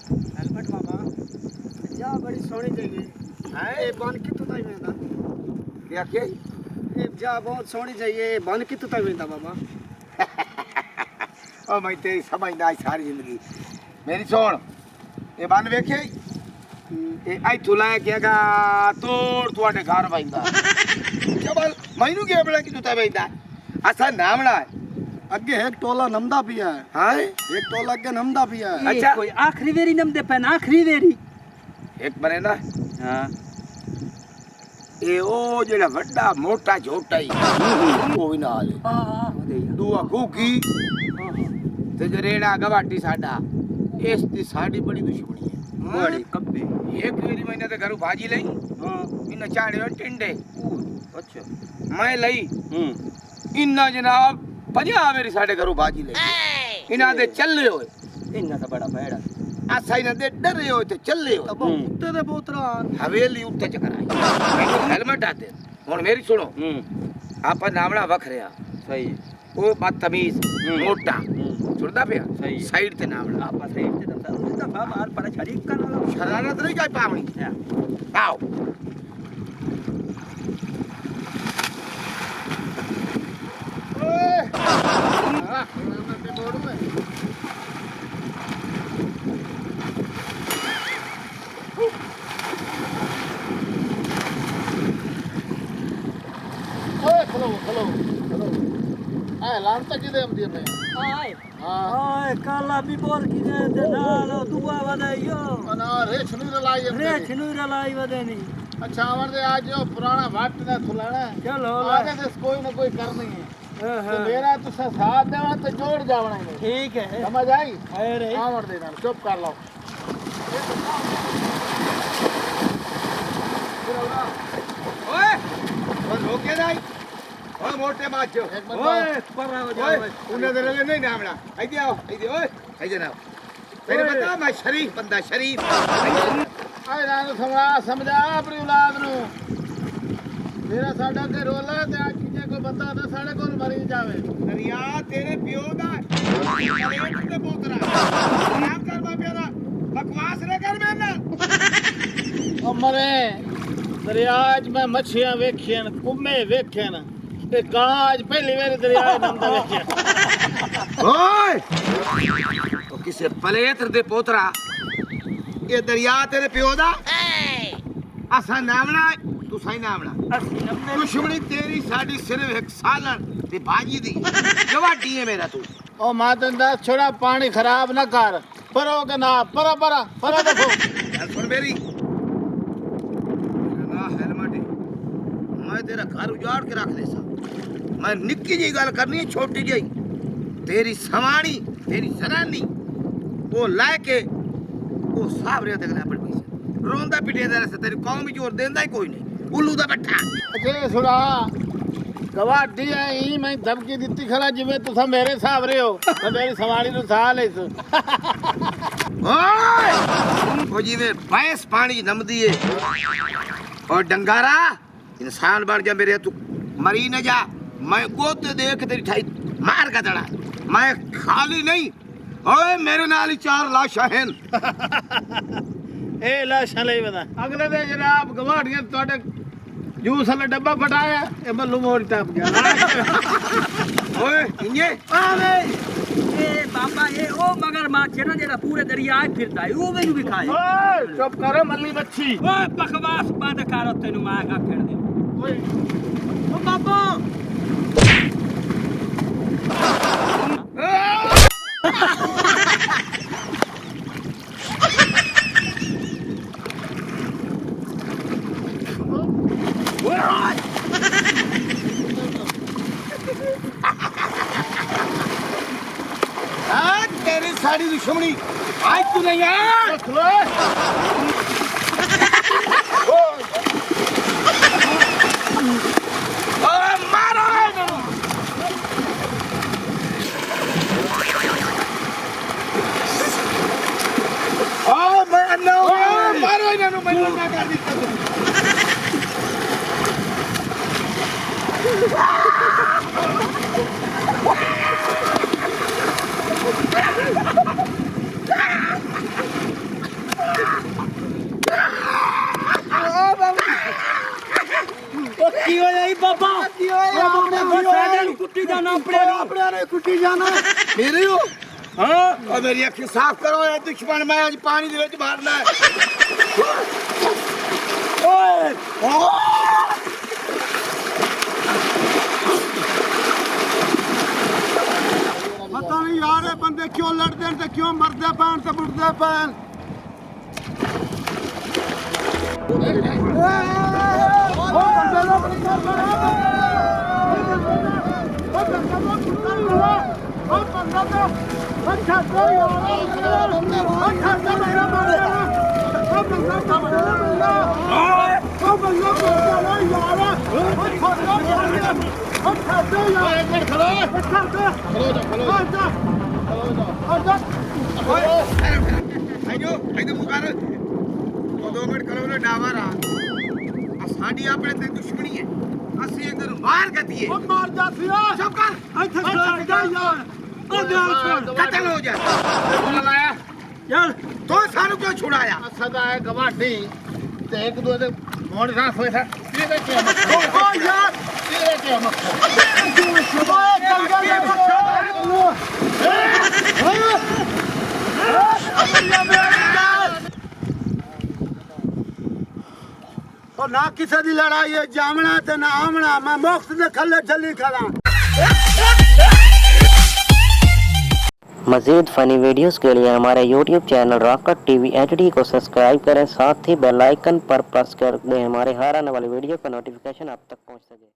Helmet बाबा जा बड़ी सोनी चाहिए ए बन कितों तक वेंदा क्या के ए जा बहुत सोनी चाहिए बन कितों तक वेंदा बाबा ओ मैं तेरी समझदा सारी जिंदगी मेरी सुन ये बन वेखे ए आई तुला केगा तोड़ तुआडे घर वैंदा चबल मैनू के बड़ा कि तुता वैंदा असा नामना है अगे एक टोला नमदा पिया है हां एक टोला अगे नमदा पिया है अच्छा कोई आखिरी वेरी नमदे पेन आखिरी वेरी एक बने ना हां ए ओ जेड़ा वड्डा मोटा झोटा ही वो भी नाल दुआ कुकी ते जरेड़ा गवाटी साडा इस दी साडी बड़ी दुश्मनी है बड़ी कब्बे एक वेरी महीने ते घरू भाजी लई हां इन चाड़े टिंडे अच्छा मैं लई इन्ना जनाब 50 मेरी साडे घरू भाजी लई इना दे चले होए इन्ना ता बड़ा भैड़ा आसा इना दे डरे होए ते चले होए कुत्ते दे पोतरा हवेली उत्ते चकराई हेलमेट आते हुन मेरी सुनो आपा नामड़ा वखरिया सही ओ बदतमीज मोटा सुनदा पिया सही साइड ते नामड़ा आपा साइड ते दम दफा मार पर छड़ी कर लो शरारत नहीं काय पावनी आओ ओए हां मैं बोलूं मैं ओए खलो ए लान तक दे हम दिए में आए हां ओए काला भी बोल की दे नाल दुआ वदाइयो अना रेछ नहीं रलाई रे छिनु रलाई वदेनी अच्छा आवर दे आज जो पुराना वाट ना खुलाना चलो आगे से कोई ना कोई करनी है तो मेरा तो साथ देना तो जोड़ जावना है ठीक है समझ आई अरे आवर दे ना चुप कर लो ओए बस होके जाई ओ मोटे बाजो ओए पर हो ओए उन्हें दे ले नहीं नामड़ा आई आओ ओए आई ना तेरे बता मैं शरीफ बंदा शरीफ आए नानू समझा अपनी औलाद नु मेरा साडा के रोला ते आज किजे को बता दे साडे कोल मरी जावे दरिया तेरे पियो दा ते पोतरा नाम कर बापिया दा बकवास रे कर मेरे ओ मरे दरिया आज मैं मछियां वेखियन कुम्मे वेखियन ते काज पहली बार दरिया नंदा वेखिया ओए ओ किसे पलेत्र दे पोतरा ये दरिया तेरे पियो दा असा नामना तू सही नामना दुश्मनी तेरी साडी सिर्फ एक सालन ते भाजी दी गवाडी है मेरा तू ओ मातन दा छोड़ा पानी खराब ना कर परो के ना परा देखो सुन मेरी ना हेलमेट मैं तेरा घर उजाड़ के रख देसा मैं निक्की जी गल करनी है छोटी जी तेरी सवानी तेरी सरानी वो लाके वो साहब रे देखना पड़ पीछे रोंदा पिटे दे से तेरी कौम भी जोर देंदा ही कोई नहीं उल्लू दा बैठा अजे सुना गवाडी आई मैं धमकी दित्ती खरा जिवे तुसा मेरे साहब रे हो मैं मेरी सवारी नु साह ले ओए ओ जिवे भैंस पानी नमदी है और डंगारा इंसान बन जा मेरे तू मरी न जा मैं गोते देख तेरी ठाई मार का दड़ा मैं खाली नहीं ओए मेरे नाल 4 लाशां हैं ए लाशां ले बता अगले दे जनाब गवाड़ियां तोड़े जूस वाला डब्बा फटाया ए मल्लू मोड़ टप गया ओए इन्ने आवे ए बाबा ए ओ मगर मां ना जेड़ा पूरे दरिया फिरदा है ओ मेनू भी खाए ओए चुप करो मल्ली बच्ची ओए बकवास बंद कर तेनू मां का खेड़ दे ओए ओ बाबा तेरी साड़ी दुश्मनी आज तू नहीं यार मारो मारो इन्होंने मैं ना कर दी जाना अपने अपने ने कुटी जाना मेरे हो हाँ और मेरी अखी साफ करो ये दुश्मन मैं आज पानी दे विच मारना है पता नहीं यार ये बंदे क्यों लड़ते हैं ते क्यों मरते पैन ते बुढ़ते पैन आइयो आइयो मुकार ਉਹ 2 ਮਿੰਟ ਕਰੋ ਨਾ ਡਾਵਾ ਰਾ ਆ ਸਾਡੀ ਆਪਣੇ ਤੇ ਦੁਸ਼ਮਣੀ ਹੈ ਅਸੀਂ ਇਹਨਾਂ ਨੂੰ ਮਾਰ ਗਤੀਏ ਉਹ ਮਾਰ ਜਾ ਸਿਆ ਚੁੱਪ ਕਰ ਇੱਥੇ ਛੱਡ ਜਾ ਯਾਰ ਉਹ ਗੱਲ ਸੁਣ ਕਤਲ ਹੋ ਜਾ ਬੋਲ ਲਾਇਆ यार ਤੂੰ ਸਾਨੂੰ ਕਿਉਂ ਛੁਡਾਇਆ ਸਦਾ ਹੈ ਗਵਾਢੀ ਤੇ ਇੱਕ ਦੋ ਦੇ ਮੋੜ ਸਾਂ ਹੋਏ ਸਾ ਇਹਦੇ ਕੀ ਮੱਖੋ ਓ ਯਾਰ ਇਹਦੇ ਕੀ ਮੱਖੋ ਉਹ ਨਾ ਕਿਸੇ ਦੀ ਲੜਾਈ ਹੈ ਜਾਮਣਾ ਤੇ ਨਾ ਆਮਣਾ ਮੈਂ ਮੁਫਤ ਦੇ ਖੱਲੇ ਛੱਲੀ ਖੜਾ मज़ीद फ़नी वीडियोस के लिए हमारे YouTube channel rocket TV HD को सब्सक्राइब करें, साथ ही बेल आइकन पर प्रेस कर दें हमारे हर आने वाली वीडियो का नोटिफिकेशन आप तक पहुंच सके।